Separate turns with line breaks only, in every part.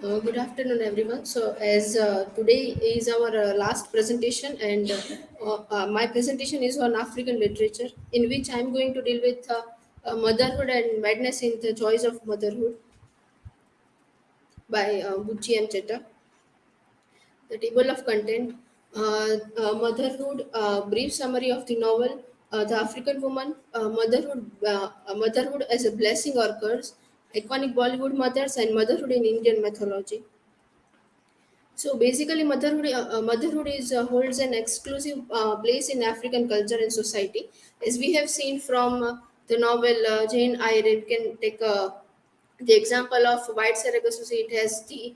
Good afternoon, everyone. So, as today is our last presentation, and my presentation is on African literature, in which I am going to deal with motherhood and madness in the choice of motherhood by Buchi Emecheta. The table of content, motherhood, brief summary of the novel, the African woman, motherhood as a blessing or curse, iconic Bollywood mothers, and motherhood in Indian mythology. So basically, motherhood is holds an exclusive place in African culture and society, as we have seen from the novel Jane Eyre. We can take the example of White Saragossa. It has the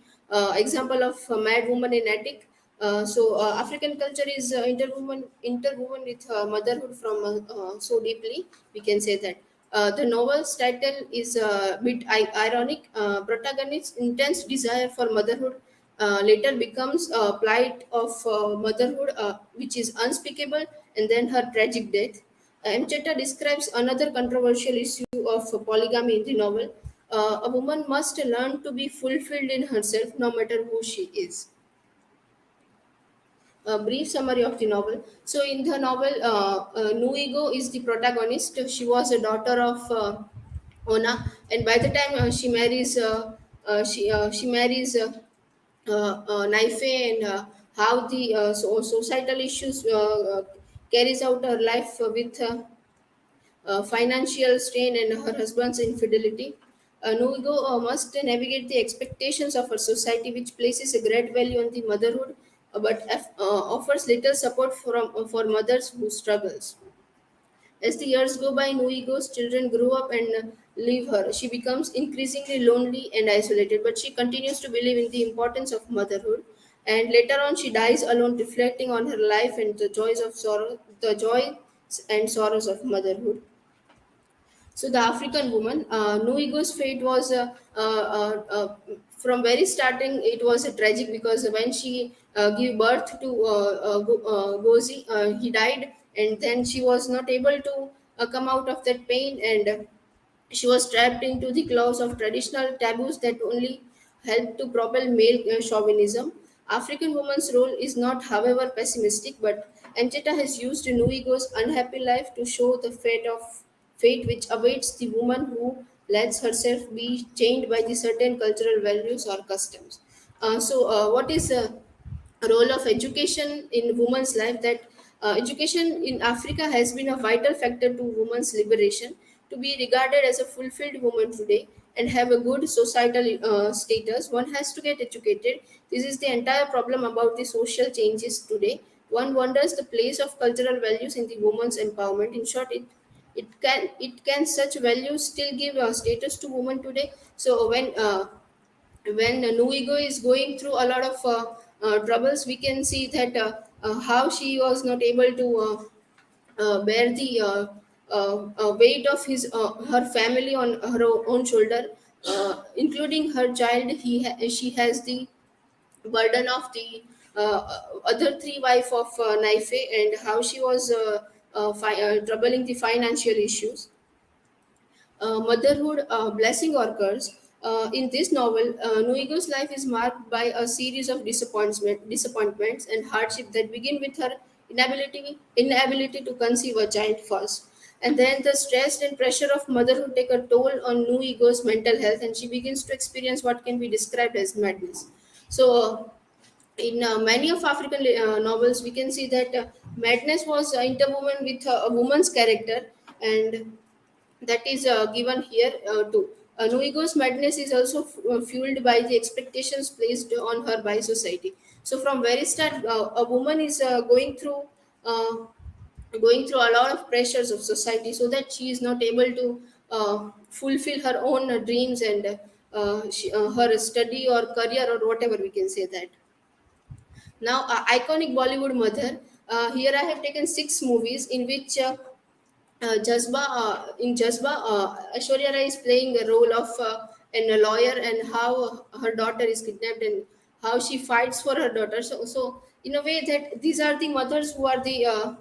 example of a mad woman in attic. African culture is interwoven with motherhood from so deeply. We can say that. The novel's title is a bit ironic. Protagonist's intense desire for motherhood later becomes a plight of motherhood, which is unspeakable, and then her tragic death. Emcheta describes another controversial issue of polygamy in the novel. A woman must learn to be fulfilled in herself no matter who she is. A brief summary of the novel. So, in the novel, Nuigo is the protagonist. She was a daughter of Ona, and by the time she marries Naife, and how the societal issues carries out her life with financial strain and her husband's infidelity. Nuigo must navigate the expectations of her society, which places a great value on the motherhood, offers little support for mothers who struggles. As the years go by, Nuigo's children grow up and leave her. She becomes increasingly lonely and isolated, but she continues to believe in the importance of motherhood. And later on, she dies alone, reflecting on her life and the joys and sorrows of motherhood. So the African woman, Nuigo's fate was from very starting. It was a tragic because when she gave birth to Gozi, he died, and then she was not able to come out of that pain, and she was trapped into the claws of traditional taboos that only help to propel male chauvinism. African woman's role is not, however, pessimistic, but Encheta has used Nuigo's unhappy life to show the fate which awaits the woman who lets herself be chained by the certain cultural values or customs. What is role of education in women's life? That education in Africa has been a vital factor to women's liberation. To be regarded as a fulfilled woman today and have a good societal status, one has to get educated. This is the entire problem about the social changes today. One wonders the place of cultural values in the woman's empowerment. In short, it can such values still give status to women today. So when Nuigo is going through a lot of troubles, we can see that how she was not able to bear the weight of her family on her own shoulder, including her child. She has the burden of the other three wife of Naife, and how she was troubling the financial issues. Motherhood, blessing or curse. In this novel, Nuigo's life is marked by a series of disappointments and hardship that begin with her inability to conceive a child first. And then the stress and pressure of motherhood take a toll on Nuigo's mental health, and she begins to experience what can be described as madness. In many of African novels, we can see that madness was interwoven with a woman's character, and that is given here too. Nuigo's madness is also fueled by the expectations placed on her by society. So from very start, a woman is uh, going through a lot of pressures of society, so that she is not able to fulfill her own dreams and her study or career or whatever we can say that. Now, iconic Bollywood mother. Here I have taken six movies in which in Jazba, Aishwarya Rai is playing a role of a lawyer, and how her daughter is kidnapped and how she fights for her daughter. So in a way that these are the mothers who are the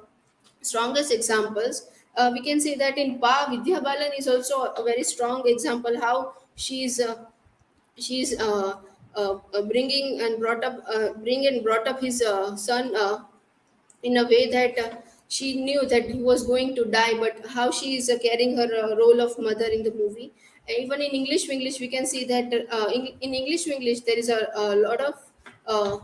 strongest examples. We can say that in Pa, Vidya Balan is also a very strong example. How she's bring and brought up his son in a way that she knew that he was going to die, but how she is carrying her role of mother in the movie. Even in English we can see that in English there is a lot of uh,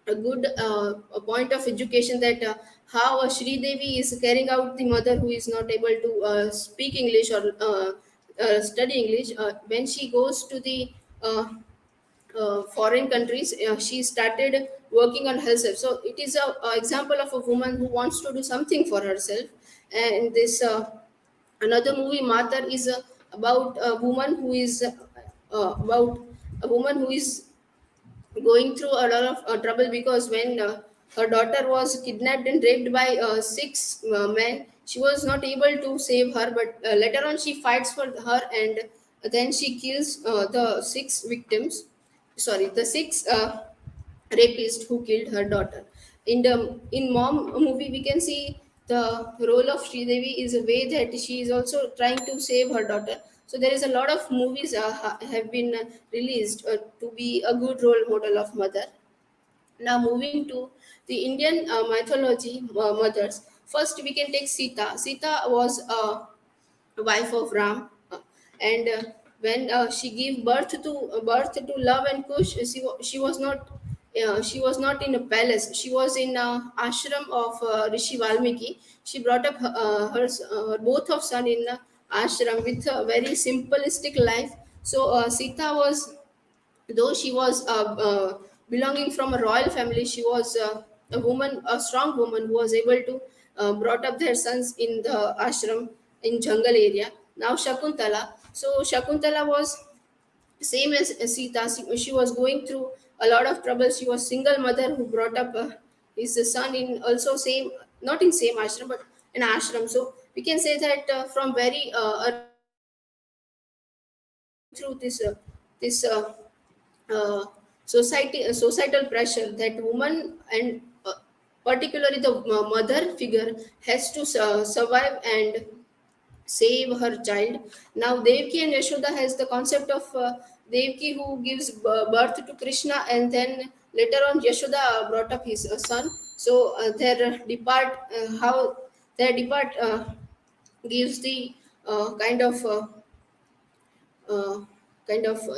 a good a point of education that how Shri Devi is carrying out the mother who is not able to speak English or study English. When she goes to the foreign countries, she started working on herself. So it is a example of a woman who wants to do something for herself. And this another movie, Matar, is about a woman who is about a woman who is going through a lot of trouble because when her daughter was kidnapped and raped by six men, she was not able to save her, but later on she fights for her, and then she kills the six victims, sorry, the six rapist who killed her daughter. In Mom movie, we can see the role of Sridevi is a way that she is also trying to save her daughter. So there is a lot of movies have been released to be a good role model of mother. Now moving to the Indian mythology mothers. First we can take Sita. Sita was wife of Ram, and when she gave birth to Love and Kush, she was not she was not in a palace. She was in a ashram of Rishi Valmiki. She brought up both of son in a ashram with a very simplistic life. So Sita was, though she was belonging from a royal family, she was a woman, a strong woman who was able to brought up their sons in the ashram in jungle area. Now Shakuntala, so Shakuntala was same as Sita. She was going through a lot of trouble. She was single mother who brought up his son in also same, not in same ashram but in ashram. So we can say that from very early age she was going through this societal pressure that woman and particularly the mother figure has to survive and save her child. Now Devki and Yashoda has the concept of Devki who gives birth to Krishna, and then later on Yashoda brought up his son. So their depart how their depart gives the kind of uh,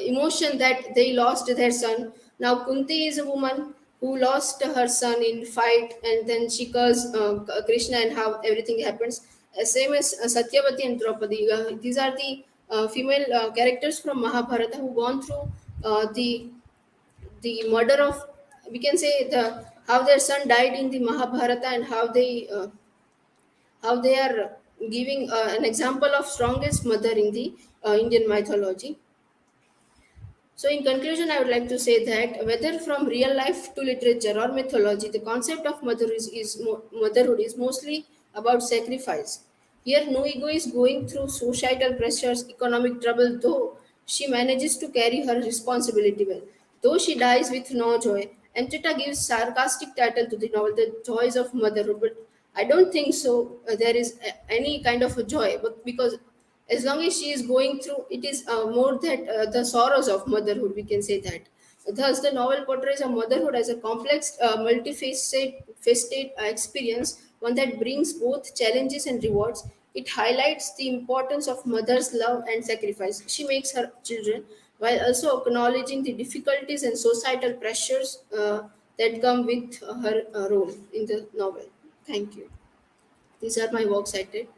emotion that they lost their son. Now Kunti is a woman who lost her son in fight, and then she cursed Krishna and how everything happens. Same as Satyavati and Draupadi. These are the female characters from Mahabharata who gone through the murder of, we can say, the how their son died in the Mahabharata, and how they are giving an example of strongest mother in the Indian mythology. So, in conclusion, I would like to say that whether from real life to literature or mythology, the concept of motherhood is mostly about sacrifice. Here, no ego is going through societal pressures, economic trouble, though she manages to carry her responsibility well. Though she dies with no joy, Emecheta gives sarcastic title to the novel, The Joys of Motherhood. But I don't think so. There is any kind of a joy, but because as long as she is going through, it is more that the sorrows of motherhood, we can say that. Thus the novel portrays a motherhood as a complex multifaceted experience, one that brings both challenges and rewards. It highlights the importance of mother's love and sacrifice she makes her children, while also acknowledging the difficulties and societal pressures that come with her role in the novel. Thank you. These are my works cited.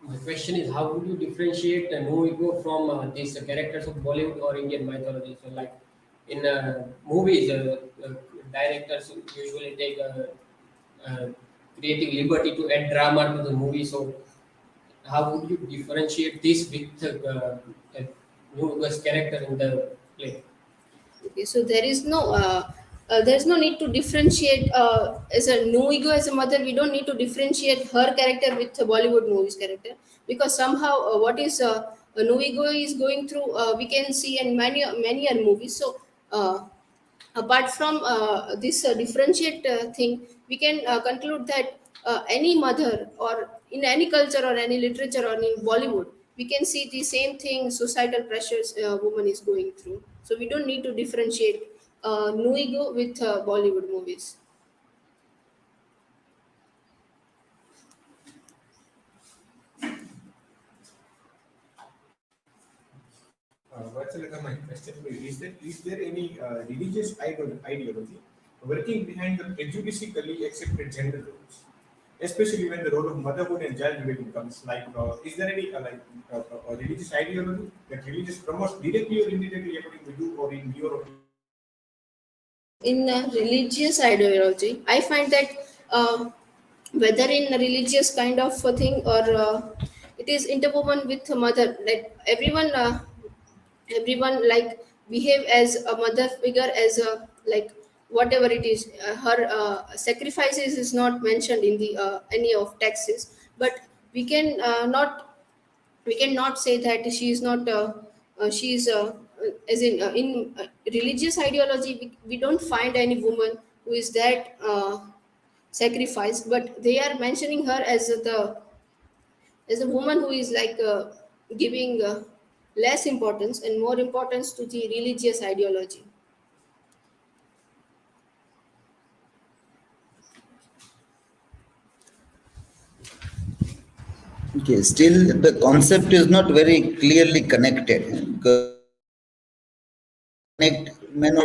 My question is, how would you differentiate a movie go from these characters of Bollywood or Indian mythology? So, like in movies, directors usually take uh, creating liberty to add drama to the movie. So, how would you differentiate this with a new character in the play?
Okay, so there's no need to differentiate as a no ego as a mother. We don't need to differentiate her character with the Bollywood movies character, because somehow what is a no ego is going through, we can see in many other movies. So Apart from this differentiate thing, we can conclude that any mother, or in any culture or any literature or in Bollywood, we can see the same thing, societal pressures woman is going through. So we don't need to differentiate Nuigo with Bollywood movies.
Vatsalaga, my question to you is there any religious ideology working behind the prejudicially accepted gender roles, especially when the role of motherhood and child rearing comes? Like, is there any a religious ideology that religious promotes directly or indirectly, according to you or in your opinion?
In religious ideology, I find that whether in a religious kind of a thing, or it is interwoven with a mother, like everyone like behave as a mother figure, as a like whatever it is, her sacrifices is not mentioned in the any of texts, but we can not we cannot say that she is not she is as in religious ideology, we don't find any woman who is that sacrifice, but they are mentioning her as a woman who is like giving less importance and more importance to the religious ideology.
Okay, still the concept is not very clearly connected because connect may not